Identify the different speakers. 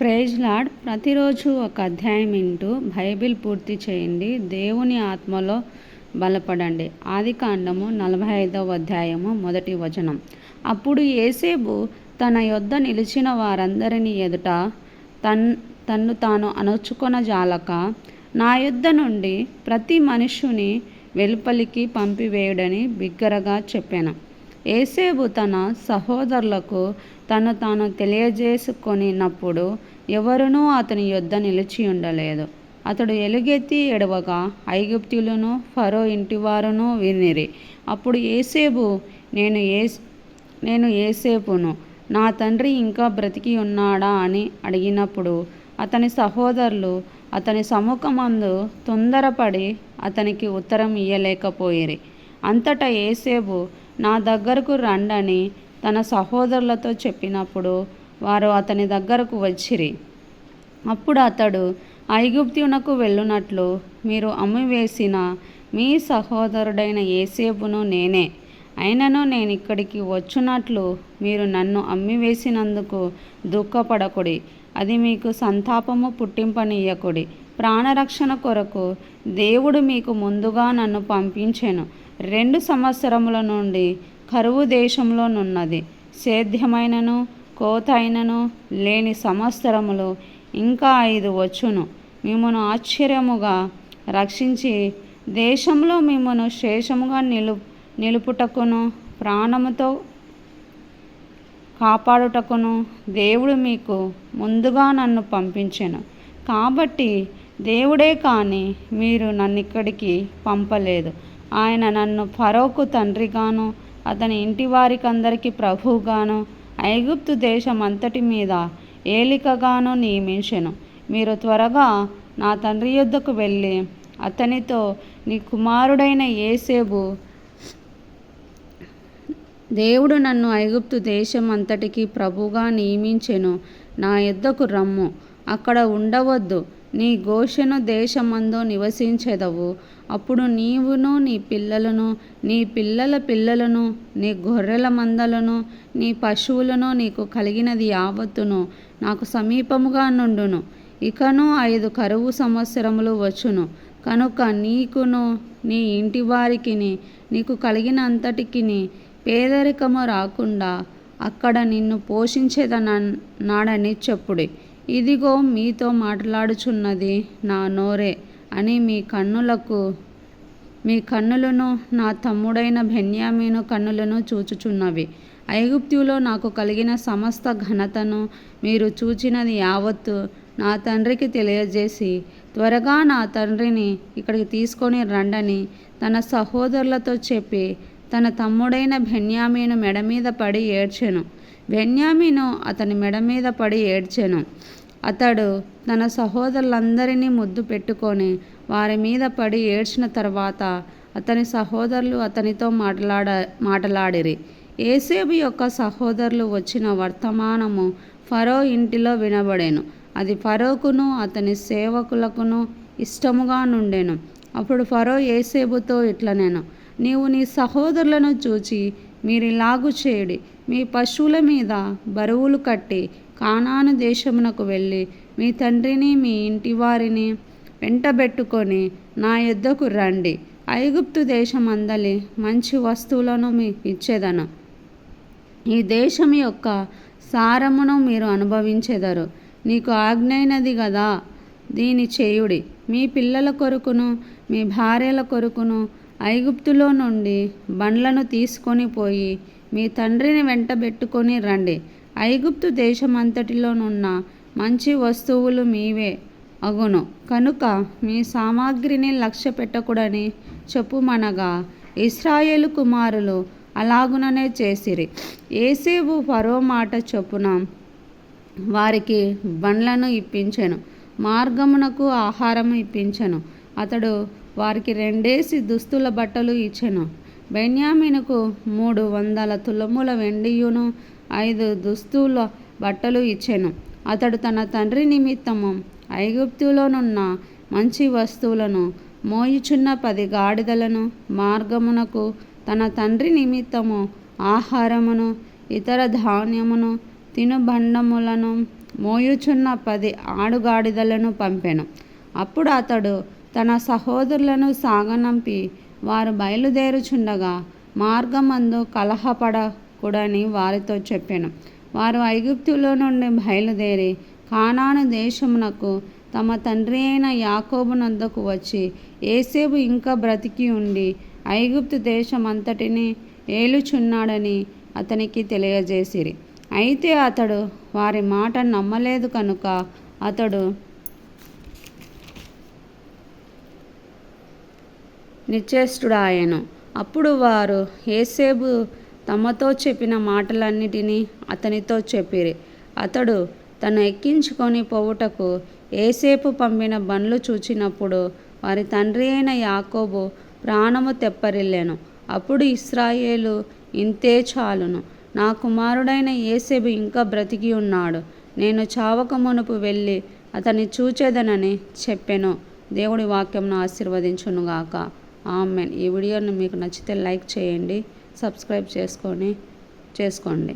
Speaker 1: Praise lord. ప్రతిరోజు ఒక అధ్యాయం వింటూ బైబిల్ పూర్తి చేయండి. దేవుని ఆత్మలో బలపడండి. ఆదికాండము 45వ అధ్యాయము 1వ వచనం. అప్పుడు యోసేపు తన యొద్ద నిలిచిన వారందరిని ఎదుట తన్ను తాను అణుచుకొనజాలక, నా యొద్ద నుండి ప్రతి మనుష్యుని వెలుపలికి పంపివేయుడని బిగ్గరగా చెప్పాను. యోసేపు తన సహోదరులకు తను తాను తెలియజేసుకొనినప్పుడు ఎవరునూ అతని యొద్ద నిలిచి ఉండలేదు. అతడు ఎలుగెత్తి ఏడవగా ఐగుప్తీయులను ఫరో ఇంటివారును వినిరి. అప్పుడు యోసేపు, నేను యోసేపును, నా తండ్రి ఇంకా బ్రతికి ఉన్నాడా అని అడిగినప్పుడు అతని సహోదరులు అతని సముఖమందు తొందరపడి అతనికి ఉత్తరం ఇయ్యలేకపోయిరి. అంతటా యోసేపు, నా దగ్గరకు రండని తన సహోదరులతో చెప్పినప్పుడు వారు అతని దగ్గరకు వచ్చిరి. అప్పుడు అతడు, ఐగుప్తునకు వెళ్ళునట్లు మీరు అమ్మివేసిన మీ సహోదరుడైన యోసేపును నేనే. అయినను నేను ఇక్కడికి వచ్చునట్లు మీరు నన్ను అమ్మివేసినందుకు దుఃఖపడకుడి. అది మీకు సంతాపము పుట్టింపనీయకుడి. ప్రాణరక్షణ కొరకు దేవుడు మీకు ముందుగా నన్ను పంపించెను. 2 సంవత్సరముల నుండి కరువు దేశంలో నున్నది. సేద్యమైనను కోత అయినను లేని సంవత్సరములు ఇంకా 5 వచ్చును. మిమ్మును ఆశ్చర్యముగా రక్షించి దేశంలో మిమ్మును శేషముగా నిలుపుటకును ప్రాణముతో కాపాడుటకును దేవుడు మీకు ముందుగా నన్ను పంపించెను. కాబట్టి దేవుడే కాని మీరు నన్నిక్కడికి పంపలేదు. ఆయన నన్ను ఫరోకు తండ్రిగాను అతని ఇంటి వారికందరికీ ప్రభువుగాను ఐగుప్తు దేశం అంతటి మీద ఏలికగాను నియమించెను. మీరు త్వరగా నా తండ్రి యొద్దకు వెళ్ళి అతనితో, నీ కుమారుడైన యోసేపు దేవుడు నన్ను ఐగుప్తు దేశం అంతటికి ప్రభువుగా నియమించెను, నా యొద్దకు రమ్ము. అక్కడ ఉండవద్దు. నీ గోషెను దేశమందు నివసించెదవు. అప్పుడు నీవును నీ పిల్లలను నీ పిల్లల పిల్లలను నీ గొర్రెల మందలను నీ పశువులను నీకు కలిగినది యావత్తును నాకు సమీపముగా నుండును. ఇకను 5 కరువు సంవత్సరములు వచ్చును. కనుక నీకును నీ ఇంటి వారికిని నీకు కలిగిన అంతటికిని పేదరికము రాకుండా అక్కడ నిన్ను పోషించేదన్నాడని చెప్పుడి. ఇదిగో మీతో మాట్లాడుచున్నది నా నోరే అని మీ కన్నులను నా తమ్ముడైన బెన్యామీను కన్నులను చూచుచున్నవి. ఐగుప్తులో నాకు కలిగిన సమస్త ఘనతను మీరు చూచినది యావత్తు నా తండ్రికి తెలియజేసి త్వరగా నా తండ్రిని ఇక్కడికి తీసుకొని రండని తన సహోదరులతో చెప్పి తన తమ్ముడైన బెన్యామీను మెడ మీద పడి ఏడ్చెను. బెన్యామీను అతని మెడ మీద పడి ఏడ్చెను. అతడు తన సహోదరులందరినీ ముద్దు పెట్టుకొని వారి మీద పడి ఏడ్చిన తర్వాత అతని సహోదరులు అతనితో మాటలాడిరి. యోసేపు యొక్క సహోదరులు వచ్చిన వర్తమానము ఫరో ఇంటిలో వినబడెను. అది ఫరోకును అతని సేవకులకును ఇష్టముగా నుండెను. అప్పుడు ఫరో యోసేపుతో ఇట్లనెను, నీవు నీ సహోదరులను చూచి మీరిలాగు చేయుడి. మీ పశువుల మీద బరువులు కట్టి కానాను దేశమునకు వెళ్ళి మీ తండ్రిని మీ ఇంటి వారిని వెంటబెట్టుకొని నా యొద్దకు రండి. ఐగుప్తు దేశమందలి మంచి వస్తువులను మీకు ఇచ్చేదను. ఈ దేశం యొక్క సారమును మీరు అనుభవించెదరు. నీకు ఆజ్ఞైనది గదా, దీని చేయుడి. మీ పిల్లల కొరకును మీ భార్యల కొరకును ఐగుప్తులో నుండి బండ్లను తీసుకొని పోయి మీ తండ్రిని వెంటబెట్టుకొని రండి. ఐగుప్తు దేశమంతటిలోనున్న మంచి వస్తువులు మీవే అగును. కనుక మీ సామాగ్రిని లక్ష్య పెట్టకూడని చెప్పుమనగా ఇశ్రాయేలు కుమారులు అలాగుననే చేసిరి. యోసేపు ఫరో మాట చొప్పున వారికి బండ్లను ఇప్పించెను, మార్గమునకు ఆహారము ఇప్పించెను. అతడు వారికి 2 దుస్తుల బట్టలు ఇచ్చెను. బెన్యామీనుకు 300 తులముల వెండియును 5 దుస్తుల బట్టలు ఇచ్చెను. అతడు తన తండ్రి నిమిత్తము ఐగుప్తులోనున్న మంచి వస్తువులను మోయుచున్న 10 గాడిదలను, మార్గమునకు తన తండ్రి నిమిత్తము ఆహారమును, ఇతర ధాన్యమును, తినుబండములను మోయుచున్న 10 ఆడుగాడిదలను పంపెను. అప్పుడు అతడు తన సహోదరులను సాగనంపి వారు బయలుదేరుచుండగా మార్గమందు కలహపడకూడని వారితో చెప్పెను. వారు ఐగుప్తులో నుండి బయలుదేరి కానాను దేశమునకు తమ తండ్రి అయిన యాకోబునొద్దకు వచ్చి యోసేపు ఇంకా బ్రతికి ఉండి ఐగుప్తు దేశమంతటిని ఏలుచున్నాడని అతనికి తెలియజేసిరి. అయితే అతడు వారి మాట నమ్మలేదు కనుక అతడు నిశ్చేష్టుడాయెను. అప్పుడు వారు యోసేపు తమతో చెప్పిన మాటలన్నిటినీ అతనితో చెప్పిరి. అతడు తను ఎక్కించుకొని పోవుటకు యోసేపు పంపిన బండ్లు చూచినప్పుడు వారి తండ్రి అయిన యాకోబు ప్రాణము తెప్పరిల్లెను. అప్పుడు ఇశ్రాయేలు, ఇంతే చాలును, నా కుమారుడైన యోసేపు ఇంకా బ్రతికి ఉన్నాడు, నేను చావక మునుపు వెళ్ళి అతన్ని చూచెదనని చెప్పెను. దేవుడి వాక్యంను ఆశీర్వదించునుగాక. ఆమెన్. ఈ వీడియోని మీకు నచ్చితే లైక్ చేయండి, సబ్స్క్రైబ్ చేసుకోండి.